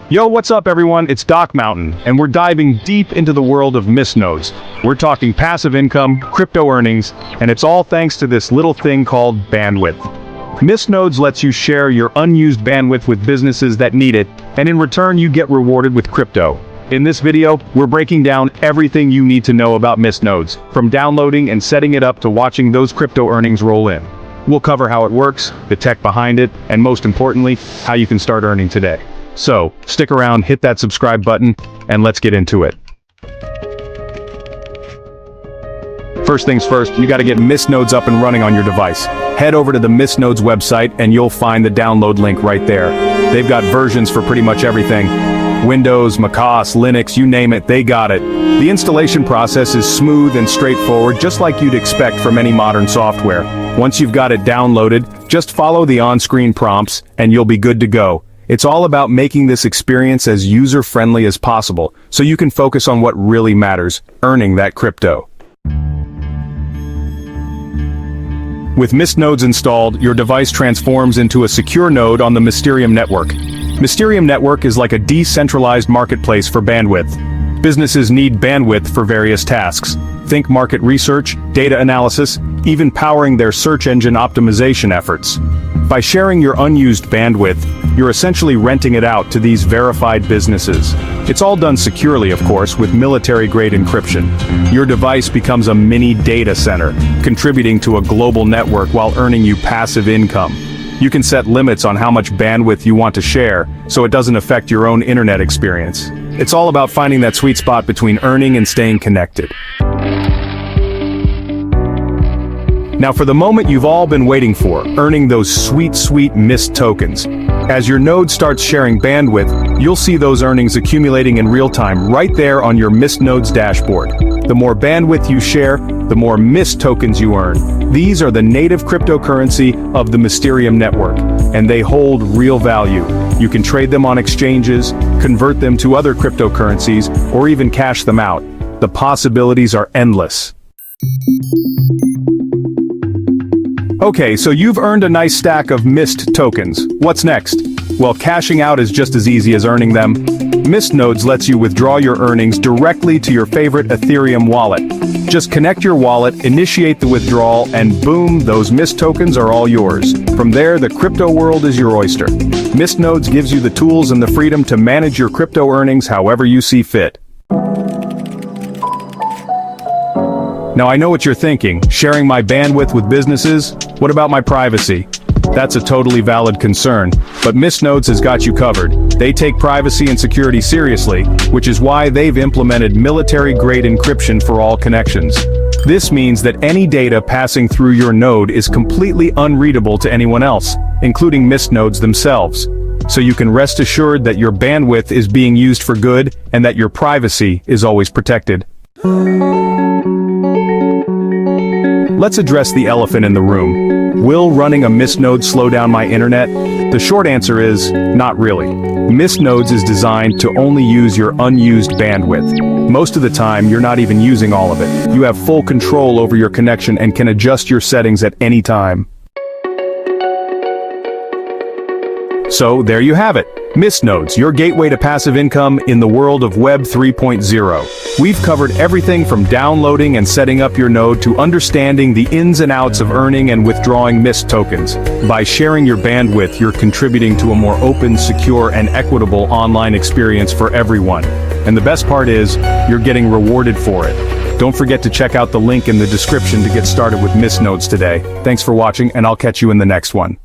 Yo, what's up everyone? It's Doc Mountain, and we're diving deep into the world of MystNodes. We're talking passive income, crypto earnings, and it's all thanks to this little thing called bandwidth. MystNodes lets you share your unused bandwidth with businesses that need it, and in return you get rewarded with crypto. In this video, we're breaking down everything you need to know about MystNodes, from downloading and setting it up to watching those crypto earnings roll in. We'll cover how it works, the tech behind it, and most importantly, how you can start earning today. So, stick around, hit that subscribe button, and let's get into it. First things first, you gotta get MystNodes up and running on your device. Head over to the MystNodes website and you'll find the download link right there. They've got versions for pretty much everything. Windows, macOS, Linux, you name it, they got it. The installation process is smooth and straightforward, just like you'd expect from any modern software. Once you've got it downloaded, just follow the on-screen prompts and you'll be good to go. It's all about making this experience as user-friendly as possible, so you can focus on what really matters, earning that crypto. With MystNodes installed, your device transforms into a secure node on the Mysterium Network. Mysterium Network is like a decentralized marketplace for bandwidth. Businesses need bandwidth for various tasks. Think market research, data analysis, even powering their search engine optimization efforts. By sharing your unused bandwidth, you're essentially renting it out to these verified businesses. It's all done securely, of course, with military-grade encryption. Your device becomes a mini data center, contributing to a global network while earning you passive income. You can set limits on how much bandwidth you want to share, so it doesn't affect your own internet experience. It's all about finding that sweet spot between earning and staying connected. Now for the moment you've all been waiting for, earning those sweet Myst tokens. As your node starts sharing bandwidth, you'll see those earnings accumulating in real time right there on your MystNodes dashboard. The more bandwidth you share, the more Myst tokens you earn. These are the native cryptocurrency of the Mysterium Network, and they hold real value. You can trade them on exchanges, convert them to other cryptocurrencies, or even cash them out. The possibilities are endless. Okay, so you've earned a nice stack of Myst tokens. What's next? Well, cashing out is just as easy as earning them. MystNodes lets you withdraw your earnings directly to your favorite Ethereum wallet. Just connect your wallet, initiate the withdrawal, and boom, those Myst tokens are all yours. From there, the crypto world is your oyster. MystNodes gives you the tools and the freedom to manage your crypto earnings however you see fit. Now I know what you're thinking, sharing my bandwidth with businesses? What about my privacy? That's a totally valid concern, but MystNodes has got you covered. They take privacy and security seriously, which is why they've implemented military-grade encryption for all connections. This means that any data passing through your node is completely unreadable to anyone else, including MystNodes themselves. So you can rest assured that your bandwidth is being used for good and that your privacy is always protected. Let's address the elephant in the room. Will running a MystNode slow down my internet? The short answer is, not really. MystNodes is designed to only use your unused bandwidth. Most of the time, you're not even using all of it. You have full control over your connection and can adjust your settings at any time. So, there you have it. MystNodes, your gateway to passive income in the world of Web 3.0. We've covered everything from downloading and setting up your node to understanding the ins and outs of earning and withdrawing Myst tokens. By sharing your bandwidth, you're contributing to a more open, secure, and equitable online experience for everyone. And the best part is, you're getting rewarded for it. Don't forget to check out the link in the description to get started with MystNodes today. Thanks for watching, and I'll catch you in the next one.